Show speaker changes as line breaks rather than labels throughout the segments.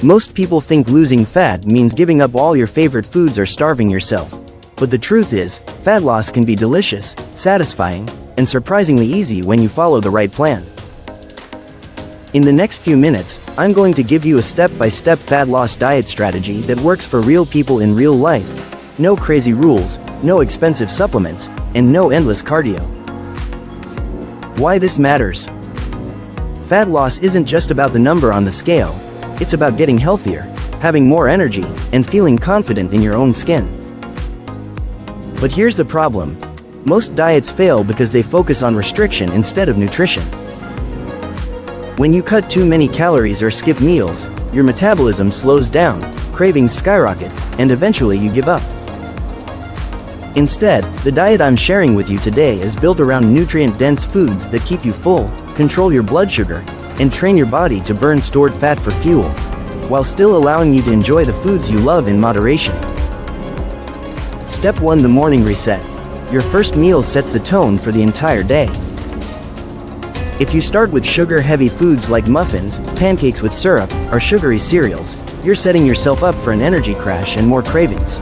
Most people think losing fat means giving up all your favorite foods or starving yourself. But the truth is, fat loss can be delicious, satisfying, and surprisingly easy when you follow the right plan. In the next few minutes, I'm going to give you a step-by-step fat loss diet strategy that works for real people in real life. No crazy rules, no expensive supplements, and no endless cardio. Why this matters? Fat loss isn't just about the number on the scale. It's about getting healthier, having more energy, and feeling confident in your own skin. But here's the problem. Most diets fail because they focus on restriction instead of nutrition. When you cut too many calories or skip meals, your metabolism slows down, cravings skyrocket, and eventually you give up. Instead, the diet I'm sharing with you today is built around nutrient-dense foods that keep you full, control your blood sugar, and train your body to burn stored fat for fuel, while still allowing you to enjoy the foods you love in moderation. Step 1: The morning reset. Your first meal sets the tone for the entire day. If you start with sugar-heavy foods like muffins, pancakes with syrup, or sugary cereals, you're setting yourself up for an energy crash and more cravings.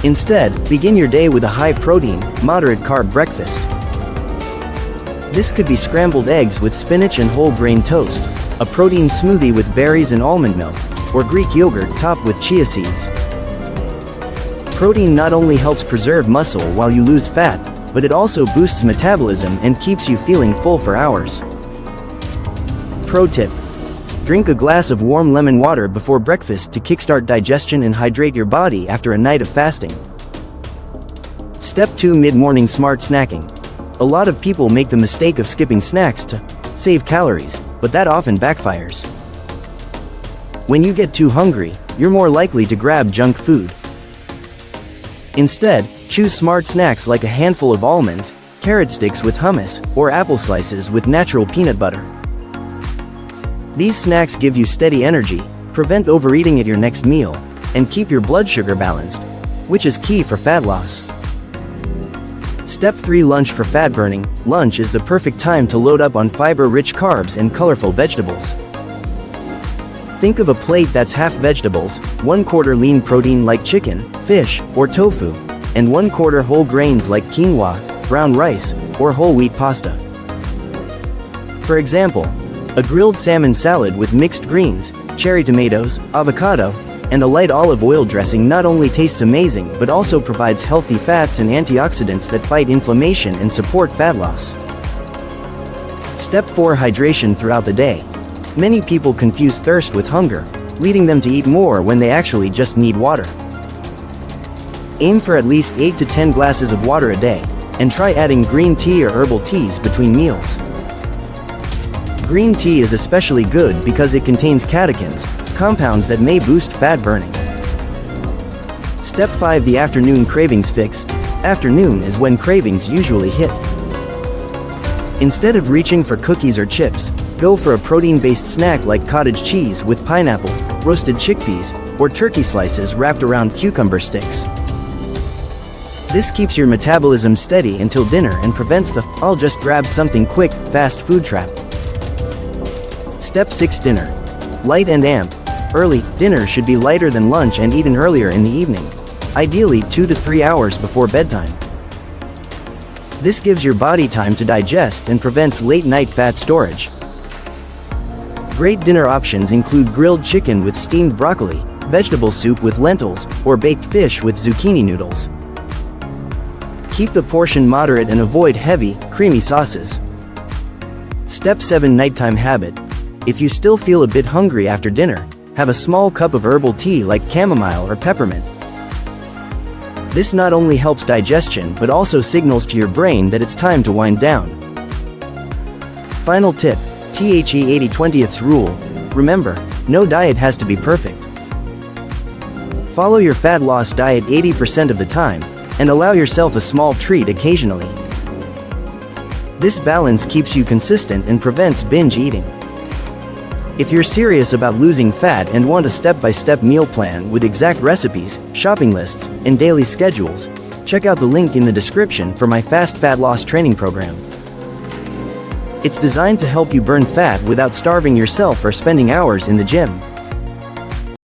Instead, begin your day with a high-protein, moderate-carb breakfast. This could be scrambled eggs with spinach and whole grain toast, a protein smoothie with berries and almond milk, or Greek yogurt topped with chia seeds. Protein not only helps preserve muscle while you lose fat, but it also boosts metabolism and keeps you feeling full for hours. Pro tip: drink a glass of warm lemon water before breakfast to kickstart digestion and hydrate your body after a night of fasting. Step 2: Mid-morning smart snacking. A lot of people make the mistake of skipping snacks to save calories, but that often backfires. When you get too hungry, you're more likely to grab junk food. Instead, choose smart snacks like a handful of almonds, carrot sticks with hummus, or apple slices with natural peanut butter. These snacks give you steady energy, prevent overeating at your next meal, and keep your blood sugar balanced, which is key for fat loss. Step 3: Lunch for fat burning. Lunch is the perfect time to load up on fiber-rich carbs and colorful vegetables. Think of a plate that's half vegetables, 1/4 lean protein like chicken, fish, or tofu, and 1/4 whole grains like quinoa, brown rice, or whole wheat pasta. For example, a grilled salmon salad with mixed greens, cherry tomatoes, avocado, and a light olive oil dressing not only tastes amazing but also provides healthy fats and antioxidants that fight inflammation and support fat loss. Step 4: Hydration throughout the day. Many people confuse thirst with hunger, leading them to eat more when they actually just need water. Aim for at least 8 to 10 glasses of water a day, and try adding green tea or herbal teas between meals. Green tea is especially good because it contains catechins, compounds that may boost fat burning. Step 5: The afternoon cravings fix. Afternoon is when cravings usually hit. Instead of reaching for cookies or chips, go for a protein-based snack like cottage cheese with pineapple, roasted chickpeas, or turkey slices wrapped around cucumber sticks. This keeps your metabolism steady until dinner and prevents the "I'll just grab something quick" fast food trap. Step 6: Dinner. Light and amp. Early dinner should be lighter than lunch and eaten earlier in the evening, ideally 2 to 3 hours before bedtime. This gives your body time to digest and prevents late-night fat storage. Great dinner options include grilled chicken with steamed broccoli, vegetable soup with lentils, or baked fish with zucchini noodles. Keep the portion moderate and avoid heavy, creamy sauces. Step 7: Nighttime habit. If you still feel a bit hungry after dinner, have a small cup of herbal tea like chamomile or peppermint. This not only helps digestion but also signals to your brain that it's time to wind down. Final tip: THE 80/20 rule. Remember, no diet has to be perfect. Follow your fat loss diet 80% of the time, and allow yourself a small treat occasionally. This balance keeps you consistent and prevents binge eating. If you're serious about losing fat and want a step-by-step meal plan with exact recipes, shopping lists, and daily schedules, check out the link in the description for my Fast Fat Loss training program. It's designed to help you burn fat without starving yourself or spending hours in the gym.